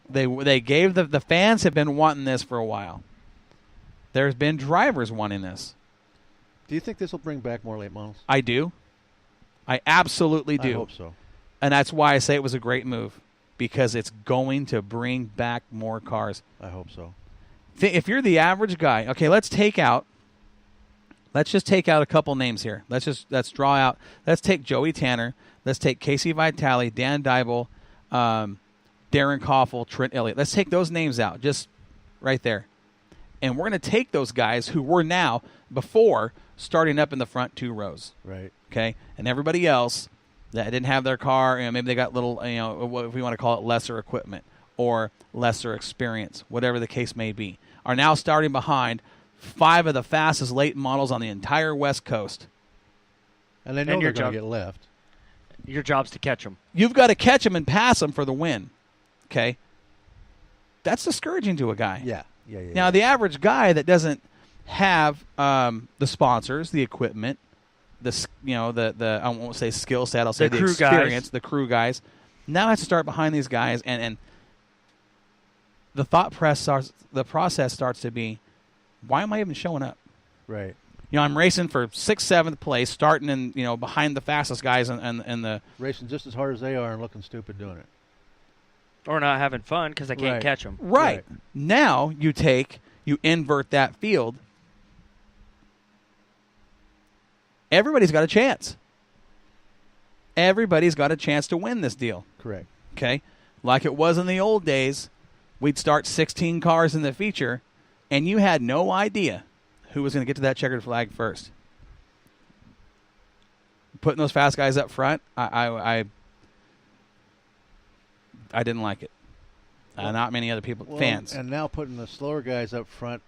They gave the fans have been wanting this for a while. There's been drivers wanting this. Do you think this will bring back more late models? I do. I absolutely do. I hope so. And that's why I say it was a great move, because it's going to bring back more cars. I hope so. If you're the average guy, okay, let's just take out a couple names here. Let's draw out. Let's take Joey Tanner. Let's take Casey Vitale, Dan Dybel, Darren Koffel, Trent Elliott. Let's take those names out, just right there. And we're going to take those guys who were now, before, starting up in the front 2 rows. Right. Okay? And everybody else that didn't have their car, maybe they got little, what if we want to call it, lesser equipment or lesser experience, whatever the case may be, are now starting behind 5 of the fastest late models on the entire West Coast. And they know they're going to get left. Your job's to catch them. You've got to catch them and pass them for the win. Okay? That's discouraging to a guy. Yeah. Now, the average guy that doesn't have the sponsors, the equipment, the I won't say skill set, I'll say the experience, the crew guys, now has to start behind these guys, and the process starts to be, why am I even showing up? Right. I'm racing for 6th, 7th place, starting in behind the fastest guys and the racing just as hard as they are and looking stupid doing it. Or not having fun because I can't catch them. Right. Now you invert that field. Everybody's got a chance. Everybody's got a chance to win this deal. Correct. Okay? Like it was in the old days, we'd start 16 cars in the feature, and you had no idea who was going to get to that checkered flag first. Putting those fast guys up front, I didn't like it. Not many other fans. And now putting the slower guys up front,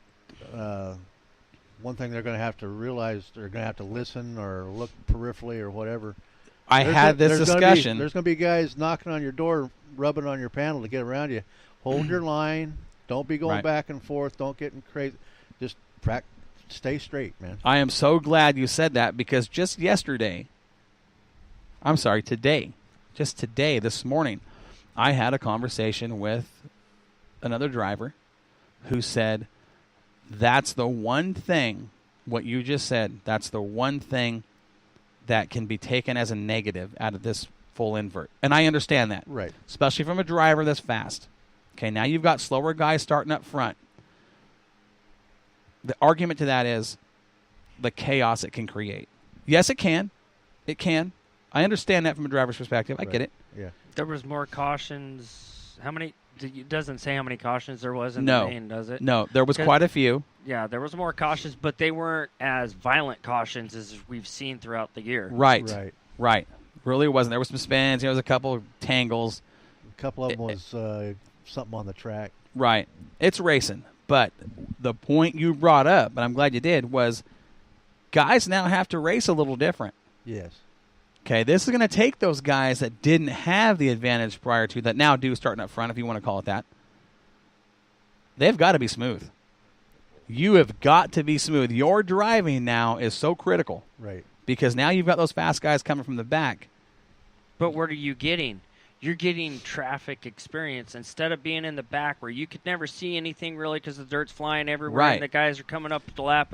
one thing they're going to have to realize, they're going to have to listen or look peripherally or whatever. I had this discussion. There's going to be guys knocking on your door, rubbing on your panel to get around you. Hold your line. Don't be going back and forth. Don't get crazy. Just stay straight, man. I am so glad you said that, because just today, this morning, I had a conversation with another driver who said, that's the one thing, what you just said, that's the one thing that can be taken as a negative out of this full invert. And I understand that. Right. Especially from a driver that's fast. Okay, now you've got slower guys starting up front. The argument to that is the chaos it can create. Yes, it can. It can. I understand that from a driver's perspective. I get it. Yeah. There was more cautions. How many? It doesn't say how many cautions there was in the main, does it? No, there was quite a few. Yeah, there was more cautions, but they weren't as violent cautions as we've seen throughout the year. Right. Really wasn't. There was some spins. There was a couple of tangles. A couple of them was something on the track. Right. It's racing. But the point you brought up, and I'm glad you did, was guys now have to race a little different. Yes. Okay, this is going to take those guys that didn't have the advantage prior to, that now do starting up front, if you want to call it that. They've got to be smooth. You have got to be smooth. Your driving now is so critical. Right. Because now you've got those fast guys coming from the back. But what are you getting? You're getting traffic experience instead of being in the back where you could never see anything really because the dirt's flying everywhere and the guys are coming up the lap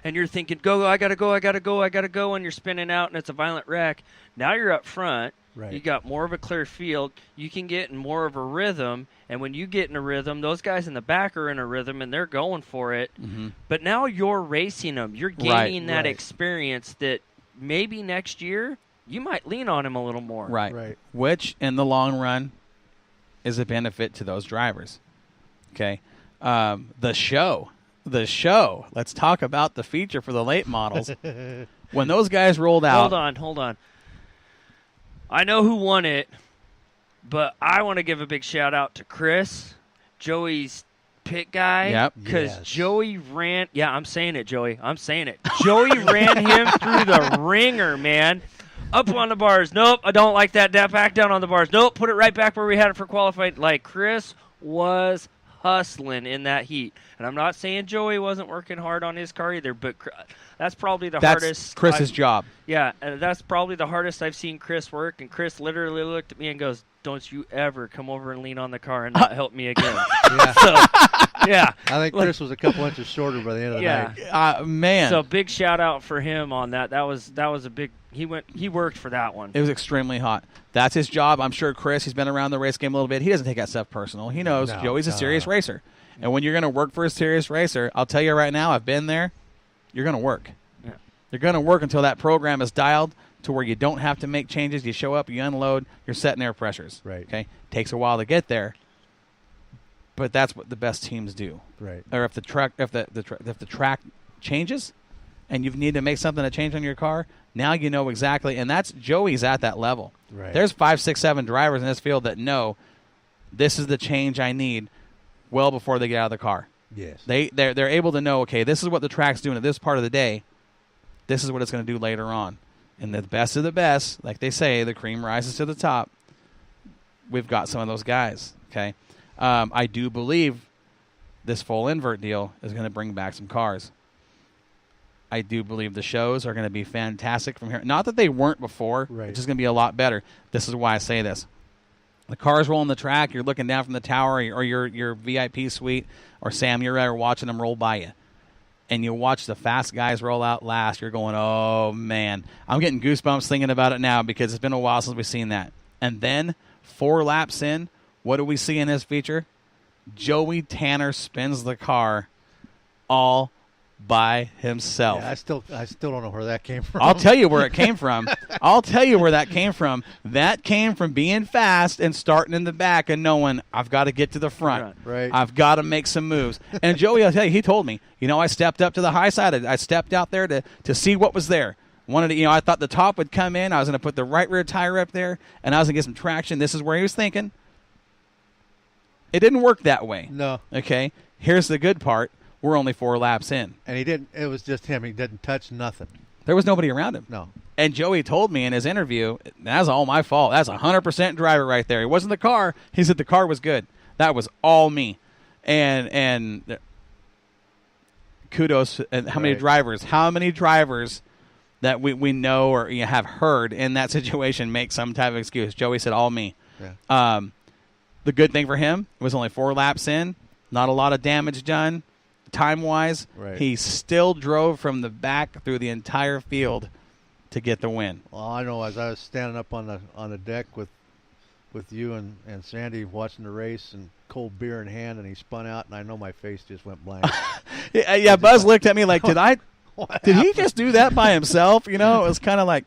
and you're thinking, go, I got to go, and you're spinning out and it's a violent wreck. Now you're up front. Right. You got more of a clear field. You can get in more of a rhythm, and when you get in a rhythm, those guys in the back are in a rhythm and they're going for it. Mm-hmm. But now you're racing them. You're gaining that experience that maybe next year – you might lean on him a little more. Right. Which, in the long run, is a benefit to those drivers. Okay. The show. Let's talk about the feature for the late models. When those guys rolled out. Hold on. I know who won it, but I want to give a big shout out to Chris, Joey's pit guy. Yep. Because Joey ran. Yeah, I'm saying it, Joey. I'm saying it. Joey ran him through the ringer, man. Up on the bars. Nope, I don't like that. Back down on the bars. Nope, put it right back where we had it for qualified. Like, Chris was hustling in that heat. And I'm not saying Joey wasn't working hard on his car either, but that's probably the hardest. Chris's job. Yeah, that's probably the hardest I've seen Chris work. And Chris literally looked at me and goes, don't you ever come over and lean on the car and not help me again. Yeah. So, yeah. I think Chris was a couple inches shorter by the end of the night. Man. So big shout out for him on that. That was a big. He worked for that one. It was extremely hot. That's his job. I'm sure Chris, he's been around the race game a little bit. He doesn't take that stuff personal. He knows Joey's a serious racer. And when you're going to work for a serious racer, I'll tell you right now, I've been there, you're going to work. Yeah. You're going to work until that program is dialed to where you don't have to make changes. You show up, you unload, you're setting air pressures. Right. Okay? Takes a while to get there, but that's what the best teams do. Right. Or if the track changes and you need to make something to change on your car, now you know exactly. And that's Joey's at that level. Right. There's 5, 6, 7 drivers in this field that know this is the change I need well before they get out of the car. Yes. They're able to know, okay, this is what the track's doing at this part of the day. This is what it's going to do later on. And the best of the best, like they say, the cream rises to the top. We've got some of those guys. Okay, I do believe this full invert deal is going to bring back some cars. I do believe the shows are going to be fantastic from here. Not that they weren't before. Right. It's just going to be a lot better. This is why I say this. The cars rolling the track, you're looking down from the tower or your VIP suite, or Sam, you're there watching them roll by you. And you watch the fast guys roll out last, you're going, oh, man. I'm getting goosebumps thinking about it now because it's been a while since we've seen that. And then 4 laps in, what do we see in this feature? Joey Tanner spins the car all by himself. Yeah, I still don't know where that came from. I'll tell you where it came from. I'll tell you where that came from. That came from being fast and starting in the back and knowing I've got to get to the front. Right. I've got to make some moves. And Joey, I'll tell you, he told me, I stepped up to the high side. I stepped out there to see what was there. Wanted to, I thought the top would come in. I was going to put the right rear tire up there, and I was going to get some traction. This is where he was thinking. It didn't work that way. No. Okay? Here's the good part. We're only 4 laps in. And he didn't. It was just him. He didn't touch nothing. There was nobody around him. No. And Joey told me in his interview, that's all my fault. That's 100% driver right there. It wasn't the car. He said the car was good. That was all me. And kudos. And how many drivers that we know or have heard in that situation make some type of excuse? Joey said all me. Yeah. The good thing for him was only 4 laps in. Not a lot of damage done. Time-wise, he still drove from the back through the entire field to get the win. Well, I know as I was standing up on the deck with you and Sandy watching the race and cold beer in hand, and he spun out, and I know my face just went blank. Yeah, Buzz looked at me like, did he just do that by himself? It was kind of like,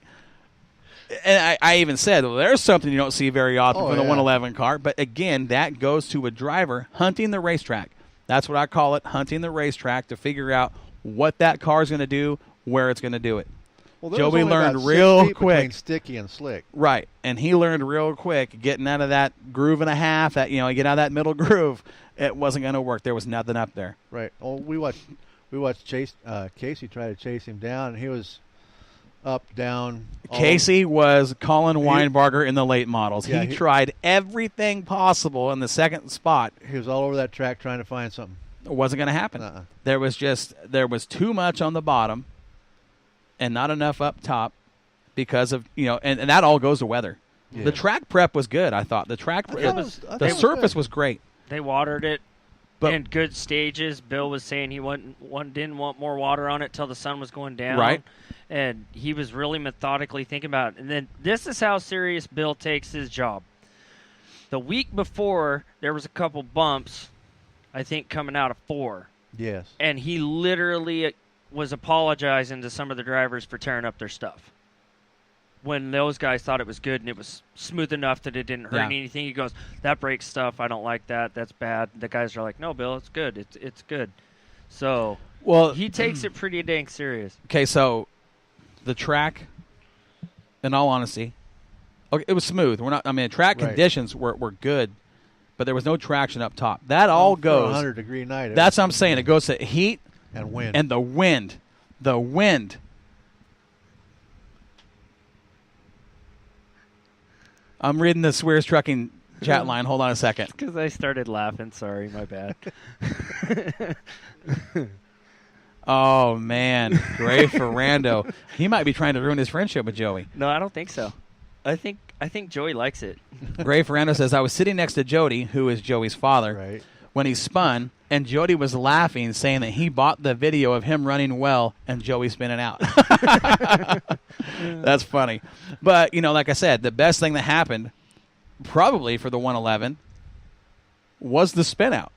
and I even said, well, there's something you don't see very often from the 111 car. But again, that goes to a driver hunting the racetrack. That's what I call it, hunting the racetrack to figure out what that car is going to do, where it's going to do it. Well, Joey learned real quick. Sticky and slick. Right, and he learned real quick getting out of that groove and a half. That get out of that middle groove, it wasn't going to work. There was nothing up there. Right. Oh, we watched Casey try to chase him down, and he was up, down. Casey was Colin Weinbarger in the late models. Yeah, he tried everything possible in the second spot. He was all over that track trying to find something. It wasn't going to happen. There was too much on the bottom and not enough up top because of, and that all goes to weather. Yeah. The track prep was good, I thought. The surface was great. They watered it in good stages. Bill was saying he didn't want more water on it till the sun was going down. Right. And he was really methodically thinking about it. And then this is how serious Bill takes his job. The week before, there was a couple bumps, I think, coming out of 4. Yes. And he literally was apologizing to some of the drivers for tearing up their stuff. When those guys thought it was good and it was smooth enough that it didn't hurt anything, he goes, that breaks stuff. I don't like that. That's bad. The guys are like, no, Bill, it's good. It's good. So he takes it pretty dang serious. Okay, so the track, in all honesty, it was smooth. Track conditions were good, but there was no traction up top. That all goes. 100-degree night. That's what I'm saying. It goes to heat and wind. And the wind. The wind. I'm reading the Swears Trucking chat line. Hold on a second. Because I started laughing. Sorry, my bad. Oh, man. Gray Ferrando. He might be trying to ruin his friendship with Joey. No, I don't think so. I think I think Joey likes it. Ray Ferrando says, I was sitting next to Jody, who is Joey's father, Right. when he spun, and Jody was laughing, saying that he bought the video of him running well and Joey spinning out. That's funny. But, like I said, the best thing that happened probably for the 111 was the spin out.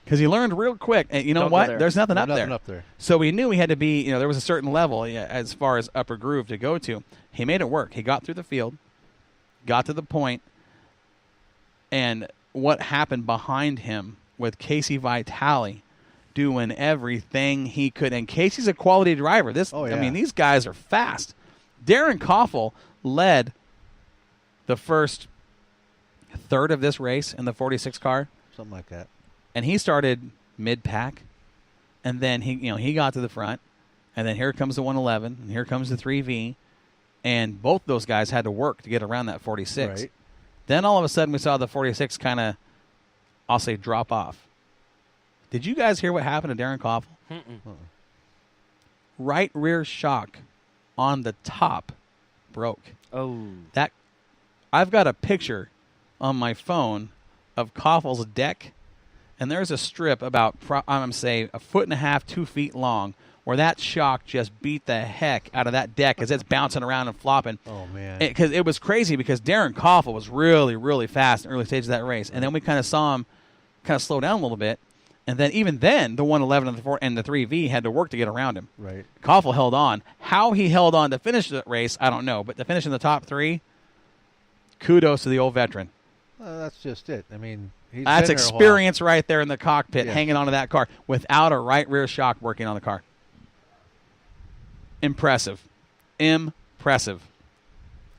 Because he learned real quick. And you know Don't go what? there. There's nothing There's up nothing there. up there. So we knew we had to be, there was a certain level as far as upper groove to go to. He made it work. He got through the field, got to the point, and what happened behind him with Casey Vitale doing everything he could. And Casey's a quality driver. These guys are fast. Darren Koffel led the first third of this race in the 46 car. Something like that. And he started mid-pack, and then he got to the front, and then here comes the 111, and here comes the 3V, and both those guys had to work to get around that 46. Right. Then all of a sudden we saw the 46 kind of, I'll say, drop off. Did you guys hear what happened to Darren Koffel? Right rear shock on the top broke. Oh. I've got a picture on my phone of Koffel's deck, and there's a strip about, I'm going to say, 1.5 feet, 2 feet long, where that shock just beat the heck out of that deck as it's bouncing around and flopping. Oh, man. Because it was crazy because Darren Koffel was really, really fast in the early stages of that race. And then we kind of saw him kind of slow down a little bit. And then even then, the 111 and the 3V had to work to get around him. Right. Koffel held on. How he held on to finish the race, I don't know. But to finish in the top three, kudos to the old veteran. That's just it. I mean, that's been there a experience right there in the cockpit, Yeah. hanging onto that car without a right rear shock working on the car. Impressive.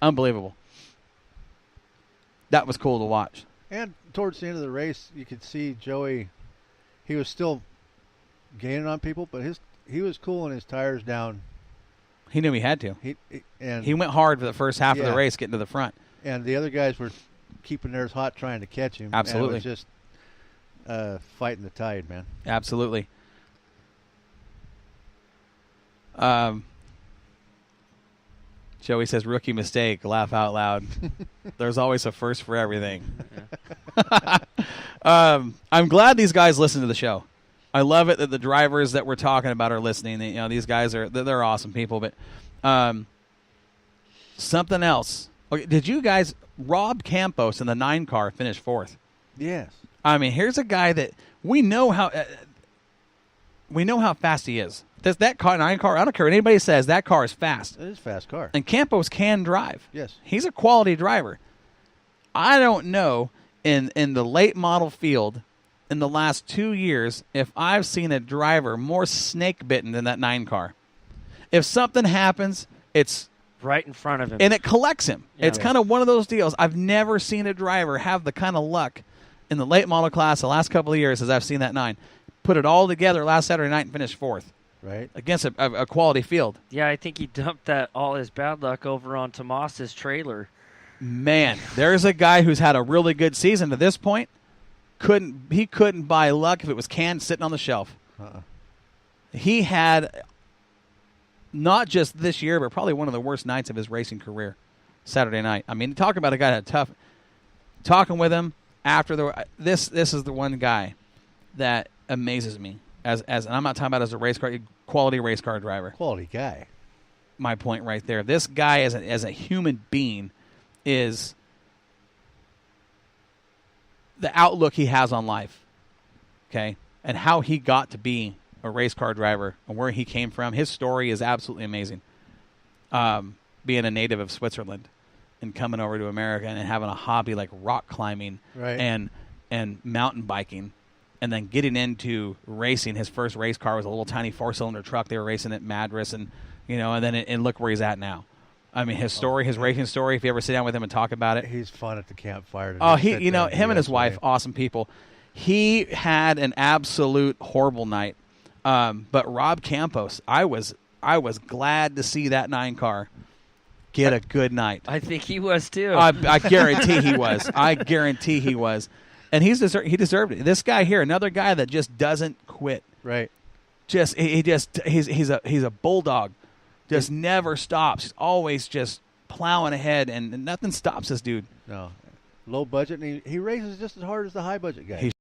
Unbelievable. That was cool to watch. while. And towards the end of the race, you could see Joey. He was still gaining on people, but he was cooling his tires down. He knew he had to. He went hard for the first half of the race, getting to the front. And the other guys were keeping theirs hot, trying to catch him. Absolutely. And it was just fighting the tide, man. Absolutely. Joey says, rookie mistake, laugh out loud. There's always a first for everything. I'm glad these guys listen to the show. I love it that the drivers that we're talking about are listening. These guys they're awesome people. But something else. Okay, did you guys, Rob Campos in the 9 car finished 4th? Yes. I mean, here's a guy that we know how fast he is. That car, 9 car, I don't care what anybody says, that car is fast. It is a fast car. And Campos can drive. Yes. He's a quality driver. I don't know in the late model field in the last 2 years if I've seen a driver more snake bitten than that 9 car. If something happens, it's right in front of him. And it collects him. Yeah. It's kind of one of those deals. I've never seen a driver have the kind of luck in the late model class the last couple of years as I've seen that 9. Put it all together last Saturday night and finish 4th. Right. Against a quality field. Yeah, I think he dumped all his bad luck over on Tomas's trailer. Man, there's a guy who's had a really good season to this point. He couldn't buy luck if it was canned sitting on the shelf. He had not just this year, but probably one of the worst nights of his racing career. Saturday night. I mean, talking about a guy that had tough. Talking with him after this is the one guy that amazes me as and I'm not talking about as a quality race car driver. Quality guy. My point right there. This guy as a human being is the outlook he has on life. Okay? And how he got to be a race car driver and where he came from. His story is absolutely amazing. Being a native of Switzerland and coming over to America and having a hobby like rock climbing and mountain biking, and then getting into racing. His first race car was a little tiny 4-cylinder truck. They were racing at Madras, and and look where he's at now. I mean, his story, his racing story. If you ever sit down with him and talk about it, he's fun at the campfire. Him and his wife, awesome people. He had an absolute horrible night. But Rob Campos, I was glad to see that 9 car get a good night. I think he was too. I guarantee he was. I guarantee he was. And he deserved it. This guy here, another guy that just doesn't quit. Right. He's a bulldog. Just never stops. He's always just plowing ahead, and nothing stops this dude. No. Low budget, and he races just as hard as the high budget guy. He